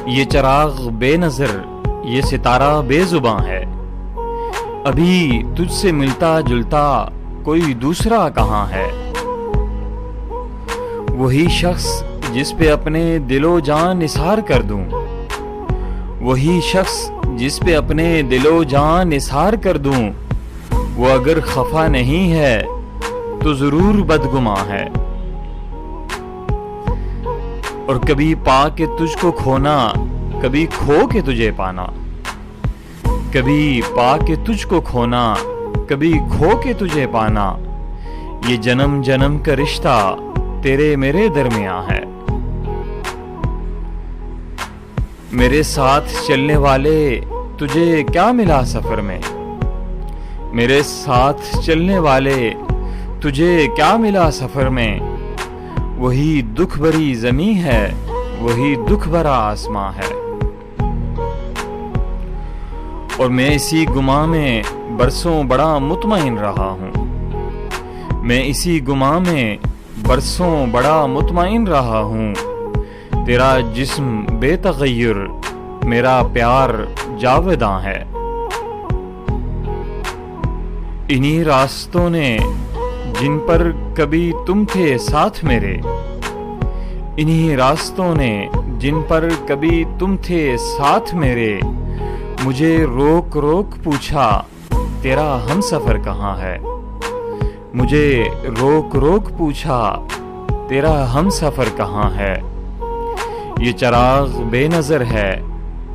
یہ چراغ بے نظر، یہ ستارہ بے زباں ہے، ابھی تجھ سے ملتا جلتا کوئی دوسرا کہاں ہے؟ وہی شخص جس پہ اپنے دل و جان نثار کر دوں، وہی شخص جس پہ اپنے دل و جان نثار کر دوں، وہ اگر خفا نہیں ہے تو ضرور بدگماں ہے۔ اور کبھی پا کے تجھ کو کھونا، کبھی کھو کے تجھے پانا، کبھی پا کے تجھ کو کھونا، کبھی کھو کے تجھے پانا، یہ جنم جنم کا رشتہ تیرے میرے درمیان ہے۔ میرے ساتھ چلنے والے تجھے کیا ملا سفر میں؟ میرے ساتھ چلنے والے تجھے کیا ملا سفر میں؟ وہی دکھ بھری زمیں ہے، وہی دکھ بھرا آسماں ہے۔ اور میں اسی گماں میں برسوں بڑا مطمئن رہا ہوں، میں اسی گماں میں برسوں بڑا مطمئن رہا ہوں، تیرا جسم بے تغیر، میرا پیار جاوداں ہے۔ انہی راستوں نے جن پر کبھی تم تھے ساتھ میرے، انہی راستوں نے جن پر کبھی تم تھے ساتھ میرے، مجھے روک روک پوچھا تیرا ہم سفر کہاں ہے؟ مجھے روک روک پوچھا تیرا ہم سفر کہاں ہے؟ یہ چراغ بے نظر ہے،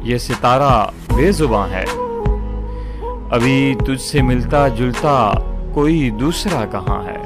یہ ستارہ بے زباں ہے، ابھی تجھ سے ملتا جلتا کوئی دوسرا کہاں ہے؟